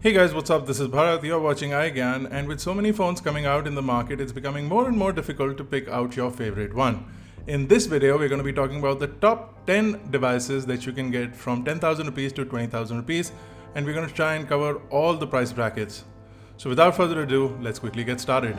Hey guys, what's up? This is Bharat. You're watching iGyaan, and with so many phones coming out in the market, it's becoming more and more difficult to pick out your favorite one. In this video, we're going to be talking about the top 10 devices that you can get from 10,000 rupees to 20,000 rupees, and we're going to try and cover all the price brackets. So without further ado, let's quickly get started.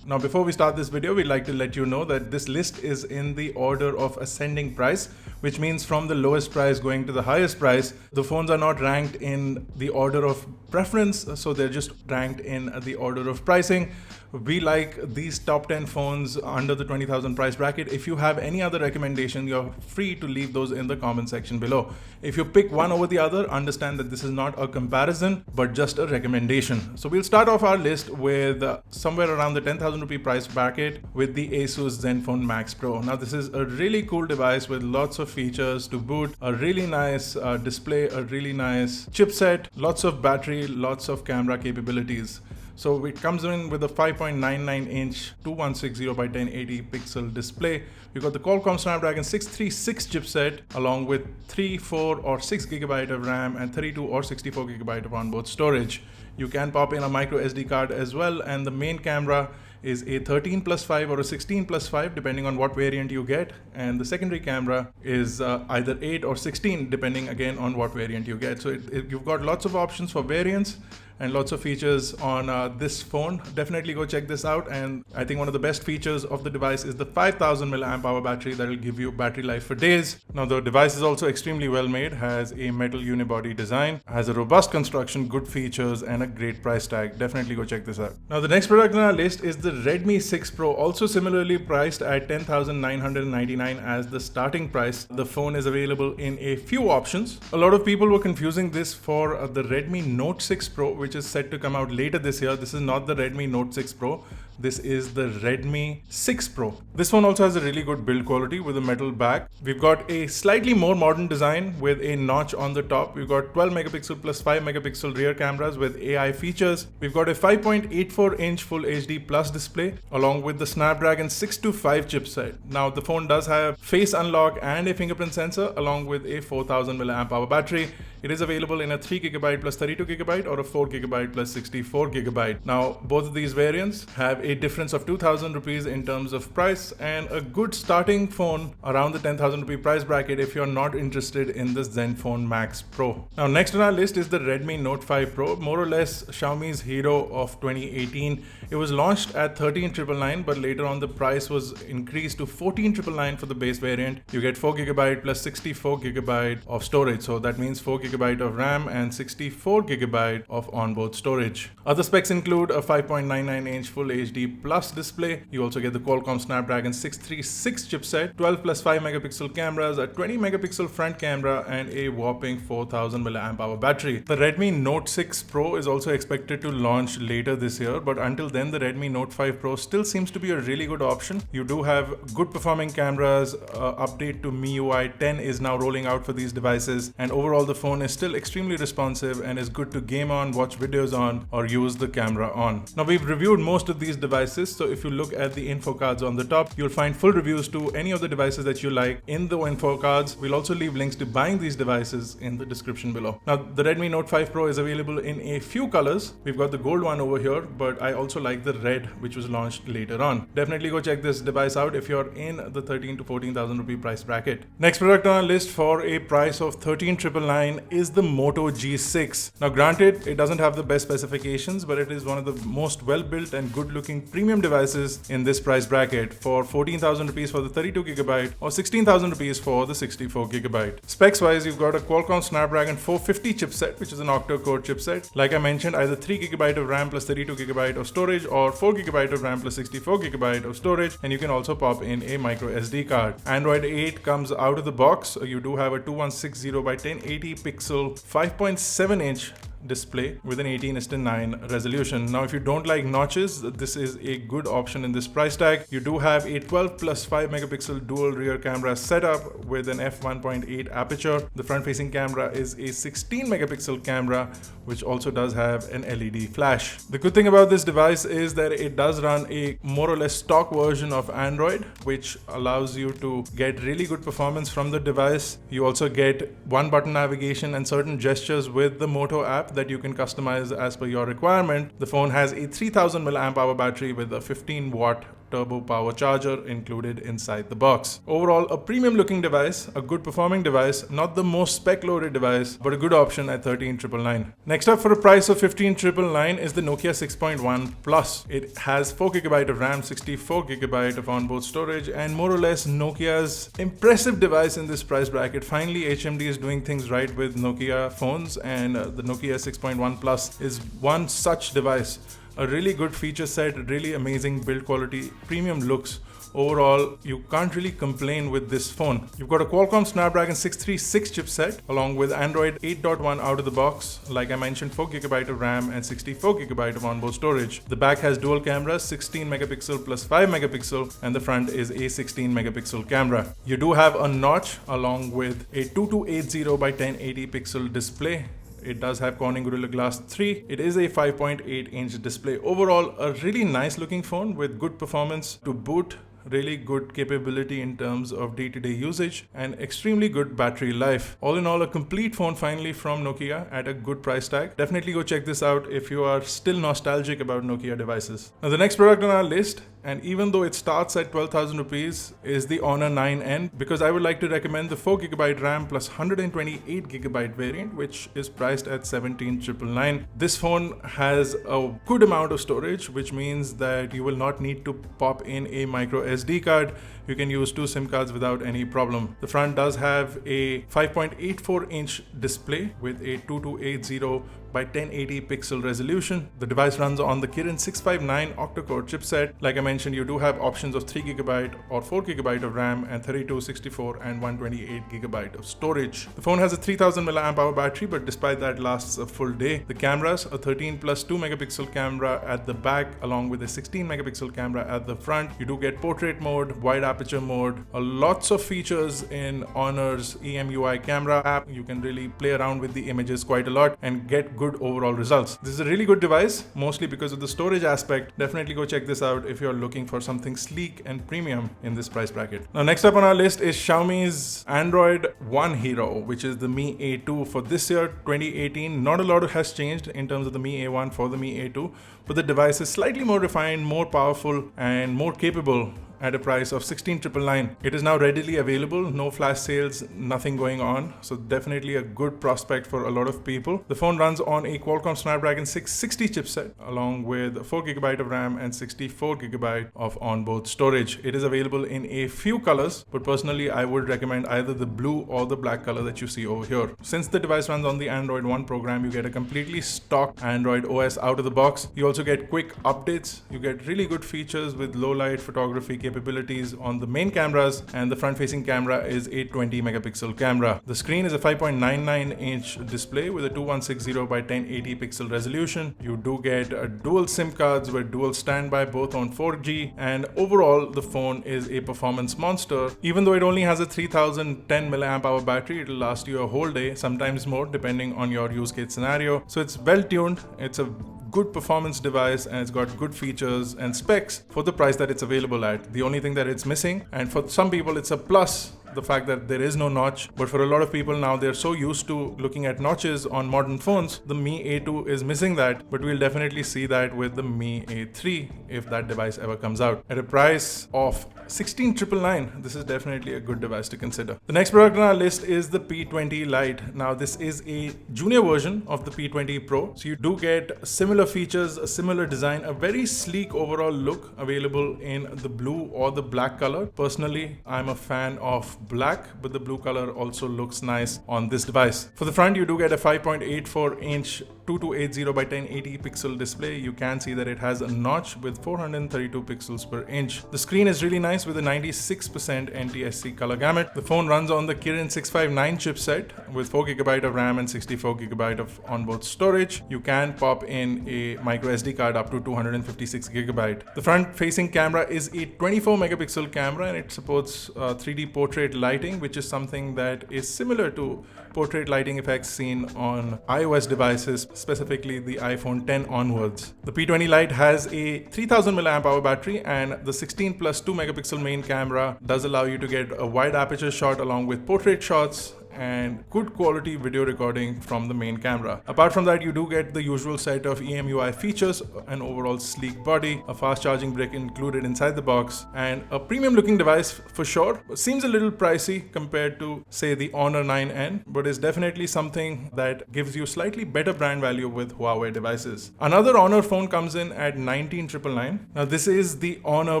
Now, before we start this video, we'd like to let you know that this list is in the order of ascending price, which means from the lowest price going to the highest price. The phones are not ranked in the order of preference, so they're just ranked in the order of pricing. We like these top 10 phones under the 20,000 price bracket. If you have any other recommendation, you're free to leave those in the comment section below. If you pick one over the other, understand that this is not a comparison, but just a recommendation. So we'll start off our list with somewhere around the 10,000 rupee price bracket with the Asus Zenfone Max Pro. Now, this is a really cool device with lots of features to boot, a really nice display, a really nice chipset, lots of battery, lots of camera capabilities. So it comes in with a 5.99-inch 2160 by 1080 pixel display. You've got the Qualcomm Snapdragon 636 chipset along with 3, 4 or 6 GB of RAM and 32 or 64 GB of onboard storage. You can pop in a micro SD card as well, and the main camera is a 13+5 or a 16+5 depending on what variant you get, and the secondary camera is either 8 or 16 depending again on what variant you get. So you've got lots of options for variants and lots of features on this phone. Definitely go check this out. And I think one of the best features of the device is the 5000 mAh battery that will give you battery life for days. Now, the device is also extremely well made, has a metal unibody design, has a robust construction, good features and a great price tag. Definitely go check this out. Now, the next product on our list is the Redmi 6 Pro, also similarly priced at 10,999 as the starting price. The phone is available in a few options. A lot of people were confusing this for the Redmi Note 6 Pro, which is set to come out later this year. This is not the Redmi Note 6 Pro. This is the Redmi 6 Pro. This one also has a really good build quality with a metal back. We've got a slightly more modern design with a notch on the top. We've got 12 megapixel plus 5 megapixel rear cameras with AI features. We've got a 5.84-inch Full HD Plus display along with the Snapdragon 625 chipset. Now, the phone does have face unlock and a fingerprint sensor along with a 4000 mAh battery. It is available in a 3GB plus 32GB or a 4GB plus 64GB. Now, both of these variants have a difference of 2,000 rupees in terms of price, and a good starting phone around the 10,000 rupee price bracket if you're not interested in the Zenfone Max Pro. Now, next on our list is the Redmi Note 5 Pro, more or less Xiaomi's hero of 2018. It was launched at 13,999, but later on the price was increased to 14,999 for the base variant. You get 4GB plus 64GB of storage, so that means 4GB of RAM and 64GB of onboard storage. Other specs include a 5.99-inch Full HD Plus display. You also get the Qualcomm Snapdragon 636 chipset, 12 plus 5 megapixel cameras, a 20 megapixel front camera and a whopping 4000 mAh battery. The Redmi Note 6 Pro is also expected to launch later this year, but until then the Redmi Note 5 Pro still seems to be a really good option. You do have good performing cameras. Update to MIUI 10 is now rolling out for these devices, and overall the phone is still extremely responsive and is good to game on, watch videos on or use the camera on. Now, we've reviewed most of these devices, so if you look at the info cards on the top, you'll find full reviews to any of the devices that you like in the info cards. We'll also leave links to buying these devices in the description below. Now, the Redmi Note 5 Pro is available in a few colors. We've got the gold one over here, but I also like the red, which was launched later on. Definitely go check this device out if you're in the 13 to 14,000 rupee price bracket. Next product on our list for a price of 13,999 is the Moto G6. Now, granted, it doesn't have the best specifications, but it is one of the most well-built and good-looking premium devices in this price bracket for 14,000 rupees for the 32GB or 16,000 rupees for the 64GB. Specs-wise, you've got a Qualcomm Snapdragon 450 chipset, which is an octa-core chipset. Like I mentioned, either 3GB of RAM plus 32GB of storage or 4GB of RAM plus 64GB of storage, and you can also pop in a micro SD card. Android 8 comes out of the box. You do have a 2160 by 1080 pixel 5.7-inch display with an 18:9 resolution. Now, if you don't like notches, this is a good option in this price tag. You do have a 12 plus 5 megapixel dual rear camera setup with an f1.8 aperture. The front-facing camera is a 16 megapixel camera, which also does have an LED flash. The good thing about this device is that it does run a more or less stock version of Android, which allows you to get really good performance from the device. You also get one button navigation and certain gestures with the Moto app that you can customize as per your requirement. The phone has a 3000 mAh battery with a 15-watt turbo power charger included inside the box. Overall, a premium looking device, a good performing device, not the most spec loaded device, but a good option at 13,999. Next up, for a price of 15,999 is the Nokia 6.1 Plus. It has 4GB of RAM, 64GB of onboard storage, and more or less Nokia's impressive device in this price bracket. Finally, HMD is doing things right with Nokia phones, and the Nokia 6.1 Plus is one such device. A really good feature set, really amazing build quality, premium looks. Overall, you can't really complain with this phone. You've got a Qualcomm Snapdragon 636 chipset along with Android 8.1 out of the box. Like I mentioned, 4GB of RAM and 64GB of onboard storage. The back has dual cameras, 16 megapixel plus 5 megapixel, and the front is a 16 megapixel camera. You do have a notch along with a 2280 by 1080 pixel display. It does have Corning Gorilla Glass 3. It is a 5.8-inch display. Overall, a really nice looking phone with good performance to boot, really good capability in terms of day-to-day usage, and extremely good battery life. All in all, a complete phone finally from Nokia at a good price tag. Definitely go check this out if you are still nostalgic about Nokia devices. Now, the next product on our list, and even though it starts at 12,000 rupees, is the Honor 9N, because I would like to recommend the 4GB RAM plus 128GB variant, which is priced at 17,999. This phone has a good amount of storage, which means that you will not need to pop in a micro SD card. You can use 2 SIM cards without any problem. The front does have a 5.84-inch display with a 2280 by 1080 pixel resolution. The device runs on the Kirin 659 octa-core chipset. Like I mentioned, you do have options of 3GB or 4GB of RAM and 32, 64 and 128GB of storage. The phone has a 3000 mAh battery, but despite that lasts a full day. The cameras, a 13 plus 2 megapixel camera at the back along with a 16 megapixel camera at the front. You do get portrait mode, wide aperture mode, lots of features in Honor's EMUI camera app. You can really play around with the images quite a lot and get good overall results. This is a really good device, mostly because of the storage aspect. Definitely go check this out if you're looking for something sleek and premium in this price bracket. Now, next up on our list is Xiaomi's Android One hero, which is the Mi A2 for this year, 2018. Not a lot has changed in terms of the Mi A1 for the Mi A2, but the device is slightly more refined, more powerful, and more capable at a price of 16,999. It is now readily available, no flash sales, nothing going on, so definitely a good prospect for a lot of people. The phone runs on a Qualcomm Snapdragon 660 chipset along with 4GB of RAM and 64GB of onboard storage. It is available in a few colors, but personally I would recommend either the blue or the black color that you see over here. Since the device runs on the Android One program, you get a completely stock Android OS out of the box. You also get quick updates. You get really good features with low light photography capabilities on the main cameras, and the front-facing camera is a 20 megapixel camera. The screen is a 5.99-inch display with a 2160 by 1080 pixel resolution. You do get dual SIM cards with dual standby, both on 4G, and overall the phone is a performance monster. Even though it only has a 3010 mAh battery, it will last you a whole day, sometimes more depending on your use case scenario. So it's well tuned, it's a good performance device, and it's got good features and specs for the price that it's available at. The only thing that it's missing, and for some people it's a plus, the fact that there is no notch, but for a lot of people now they're so used to looking at notches on modern phones, the Mi A2 is missing that, but we'll definitely see that with the Mi A3 if that device ever comes out. At a price of 16,999, this is definitely a good device to consider. The next product on our list is the P20 Lite. Now this is a junior version of the P20 Pro, so you do get similar features, a similar design, a very sleek overall look available in the blue or the black color. Personally, I'm a fan of black, but the blue color also looks nice on this device. For the front, you do get a 5.84 inch 2280 by 1080 pixel display. You can see that it has a notch with 432 pixels per inch. The screen is really nice with a 96% NTSC color gamut. The phone runs on the Kirin 659 chipset with 4GB of RAM and 64GB of onboard storage. You can pop in a micro SD card up to 256GB. The front facing camera is a 24 megapixel camera and it supports 3D portrait lighting, which is something that is similar to portrait lighting effects seen on iOS devices, specifically the iPhone 10 onwards. The P20 Lite has a 3000 mAh battery, and the 16 plus 2 megapixel main camera does allow you to get a wide aperture shot along with portrait shots and good quality video recording from the main camera. Apart from that, you do get the usual set of EMUI features, an overall sleek body, a fast charging brick included inside the box, and a premium looking device for sure. Seems a little pricey compared to say the Honor 9N, but is definitely something that gives you slightly better brand value with Huawei devices. Another Honor phone comes in at 19,999. Now this is the Honor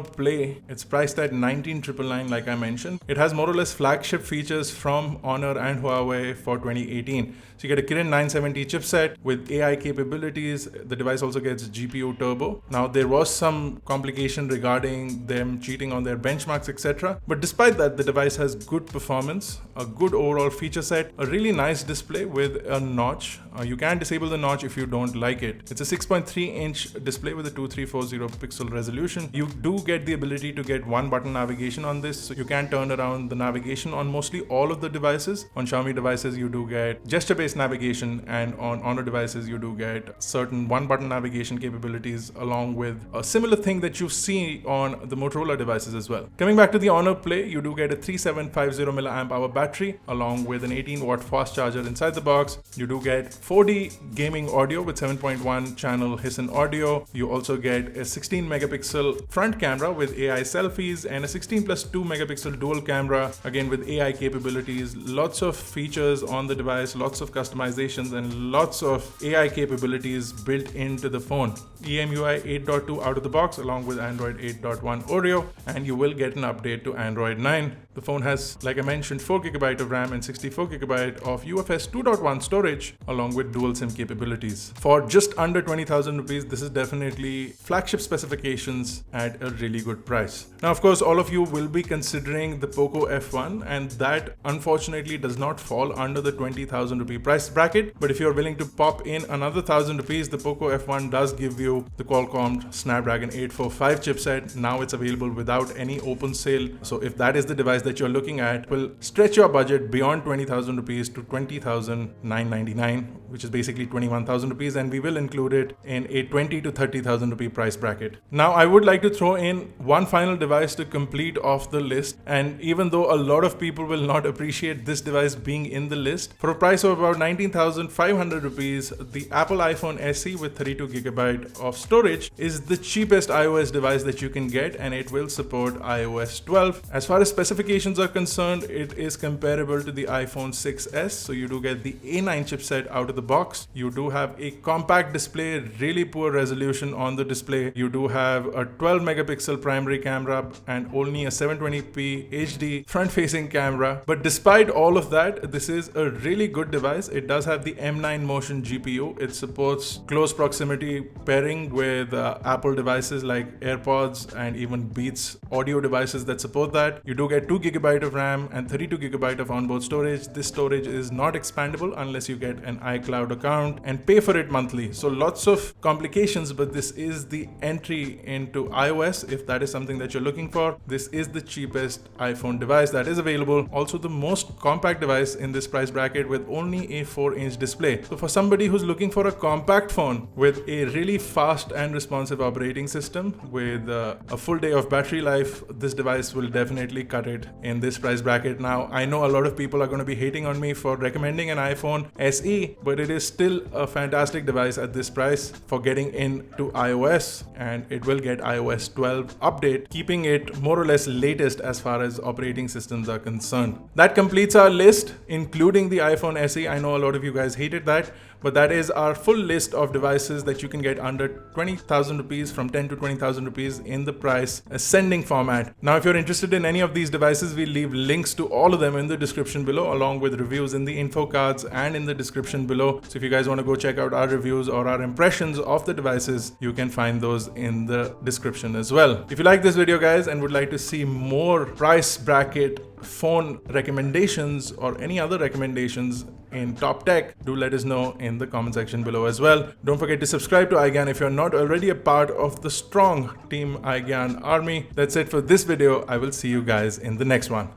Play. It's priced at 19,999 like I mentioned. It has more or less flagship features from Honor and Huawei for 2018. So you get a Kirin 970 chipset with AI capabilities. The device also gets GPU turbo. Now there was some complication regarding them cheating on their benchmarks, etc. But despite that, the device has good performance, a good overall feature set, a really nice display with a notch. You can disable the notch if you don't like it. It's a 6.3 inch display with a 2340 pixel resolution. You do get the ability to get one button navigation on this, so you can turn around the navigation on mostly all of the devices. On Xiaomi devices, you do get gesture-based navigation, and on Honor devices, you do get certain one-button navigation capabilities along with a similar thing that you see on the Motorola devices as well. Coming back to the Honor Play, you do get a 3750 mAh battery along with an 18-watt fast charger inside the box. You do get 4D gaming audio with 7.1 channel Hisense audio. You also get a 16 megapixel front camera with AI selfies and a 16 plus 2 megapixel dual camera, again with AI capabilities. Lots of features on the device, lots of customizations and lots of AI capabilities built into the phone. EMUI 8.2 out of the box along with Android 8.1 Oreo, and you will get an update to Android 9. The phone has, like I mentioned, 4GB of RAM and 64GB of UFS 2.1 storage along with dual SIM capabilities. For just under 20,000 rupees, this is definitely flagship specifications at a really good price. Now, of course, all of you will be considering the Poco F1, and that unfortunately does not fall under the 20,000 rupee price bracket. But if you're willing to pop in another 1,000 rupees, the Poco F1 does give you the Qualcomm Snapdragon 845 chipset. Now it's available without any open sale. So if that is the device that you're looking at, will stretch your budget beyond 20,000 rupees to 20,999, which is basically 21,000 rupees, and we will include it in a 20 to 30,000 rupee price bracket. Now I would like to throw in one final device to complete off the list, and even though a lot of people will not appreciate this device being in the list, for a price of about 19,500 rupees, the Apple iPhone SE with 32GB of storage is the cheapest iOS device that you can get, and it will support iOS 12. As far as specifications are concerned, it is comparable to the iPhone 6s. So you do get the A9 chipset out of the box. You do have a compact display, really poor resolution on the display. You do have a 12 megapixel primary camera and only a 720p HD front-facing camera. But despite all of that, this is a really good device. It does have the M9 Motion GPU. It supports close proximity pairing with Apple devices like AirPods and even Beats audio devices that support that. You do get 2GB of RAM and 32GB of onboard storage. This storage is not expandable unless you get an iCloud account and pay for it monthly. So lots of complications, but this is the entry into iOS. If that is something that you're looking for, this is the cheapest iPhone device that is available. Also the most compact device in this price bracket with only a 4-inch display. So for somebody who's looking for a compact phone with a really fast and responsive operating system with a full day of battery life, this device will definitely cut it in this price bracket. Now, I know a lot of people are going to be hating on me for recommending an iPhone SE, but it is still a fantastic device at this price for getting into iOS, and it will get iOS 12 update, keeping it more or less latest as far as operating systems are concerned. That completes our list, including the iPhone SE. I know a lot of you guys hated that, but that is our full list of devices that you can get under 20,000 rupees, from 10 to 20,000 rupees in the price ascending format. Now, if you're interested in any of these devices, we'll leave links to all of them in the description below, along with reviews in the info cards and in the description below. So if you guys want to go check out our reviews or our impressions of the devices, you can find those in the description as well. If you like this video, guys, and would like to see more price bracket phone recommendations or any other recommendations in top tech, do let us know in the comment section below as well. Don't forget to subscribe to iGyaan if you're not already a part of the strong Team iGyaan army. That's it for this video. I will see you guys in the next one.